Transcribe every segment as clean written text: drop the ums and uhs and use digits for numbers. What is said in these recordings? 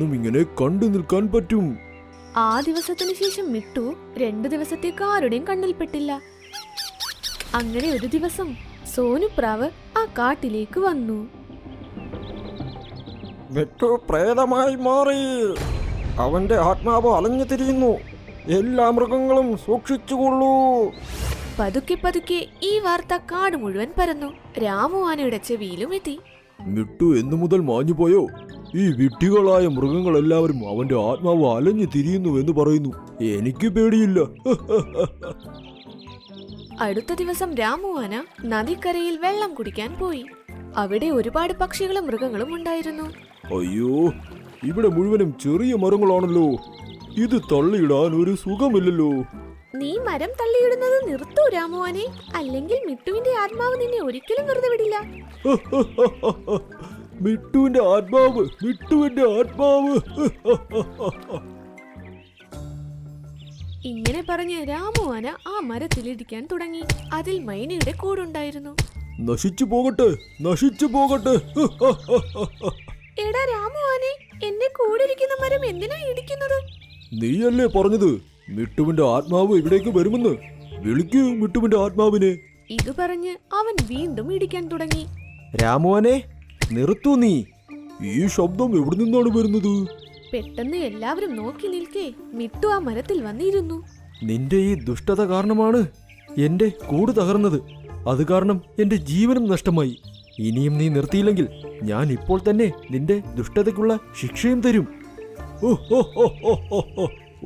ഇങ്ങനെ കണ്ടു നിൽക്കാൻ പറ്റും. ആ ദിവസത്തിനു ശേഷം മിട്ടു 2 ദിവസത്തേക്ക് ആരുടെയും കണ്ണിൽപ്പെട്ടില്ല. അങ്ങനെ ഒരു ദിവസം സോനുപ്രാവ് ആ കാട്ടിലേക്ക് വന്നു. മിട്ടു പ്രേതമായി മാറി. അവന്റെ ആത്മാവ് അലഞ്ഞു തിരിയുന്നു. എല്ലാ മൃഗങ്ങളും സൂക്ഷിച്ചുകൊള്ളൂ. പതുക്കെ പതുക്കെ ഈ വാർത്ത കാട് മുഴുവൻ പരന്നു. രാമു ആനയുടെ ചെവിയിലും എത്തി. മിട്ടു എന്നു മുതൽ മാഞ്ഞുപോയോ? ഈ വിഡ്ഢികളായ മൃഗങ്ങളെല്ലാവരും അവന്റെ ആത്മാവ് അലഞ്ഞു തിരിയുന്നു എന്ന് പറയുന്നു. എനിക്ക് പേടിയില്ല. അടുത്ത ദിവസം രാമു ആന നദിക്കരയിൽ വെള്ളം കുടിക്കാൻ പോയി. അവിടെ ഒരുപാട് പക്ഷികളും മൃഗങ്ങളും ഉണ്ടായിരുന്നു. അയ്യോ, ഇവിടെ മുഴുവനും ചെറിയ മരങ്ങളാണല്ലോ. ഇത് തള്ളിയിടാൻ ഒരു സുഖമില്ലല്ലോ. നീ മരം തള്ളിയിടുന്നത് നിർത്തൂ രാമുവാനെ, അല്ലെങ്കിൽ മിട്ടുവിന്റെ ആത്മാവ് നിന്നെ ഒരിക്കലും വെറുതെ വിടില്ല. മിട്ടുവിന്റെ ആത്മാവ്, മിട്ടുവിന്റെ ആത്മാവ്. ഇങ്ങനെ പറഞ്ഞ് രാമുവാന ആ മരത്തിലിരിക്കാൻ തുടങ്ങി. അതിൽ മൈനയുടെ കൂടുണ്ടായിരുന്നു. നശിച്ചു പോകട്ടെ, നശിച്ചു പോകട്ടെ. എടാ രാമുവാനെ, എന്നെ കൂടിരിക്കുന്ന മരം എന്തിനാ ഇടിക്കുന്നത്? നീയല്ലേ പറഞ്ഞത് മിട്ടുവിന്റെ ആത്മാവ് ഇവിടേക്ക് വരുമെന്ന്? വിളിക്കൂ മിട്ടുവിന്റെ ആത്മാവിനെ. ഇത് പറഞ്ഞ് അവൻ വീണ്ടും ഇടിക്കാൻ തുടങ്ങി. രാമുവനെ, നിർത്തൂ നീ. ഈ ശബ്ദം എവിടെ നിന്നാണ് വരുന്നത്? പെട്ടെന്ന് എല്ലാവരും നോക്കി നിൽക്കേ മിട്ടു ആ മരത്തിൽ വന്നിരുന്നു. നിന്റെ ഈ ദുഷ്ടത കാരണമാണ് എന്റെ കൂട് തകർന്നത്. അത് കാരണം എന്റെ ജീവനും നഷ്ടമായി. ഇനിയും നീ നിർത്തിയില്ലെങ്കിൽ ഞാൻ ഇപ്പോൾ തന്നെ നിന്റെ ദുഷ്ടതയ്ക്കുള്ള ശിക്ഷയും തരും.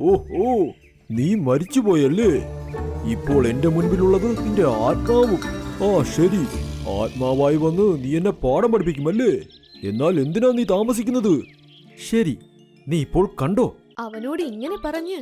ഓഹോ, നീ മരിച്ചുപോയല്ലേ? ഇപ്പോൾ എന്റെ മുൻപിലുള്ളത് നിന്റെ ആത്മാവും. ആ ശരി, ആത്മാവായി വന്ന് നീ എന്നെ പാഠം പഠിപ്പിക്കുമല്ലേ? എന്നാൽ എന്തിനാ നീ താമസിക്കുന്നത്? ശരി, നീ ഇപ്പോൾ കണ്ടോ? അവനോട് ഇങ്ങനെ പറഞ്ഞ്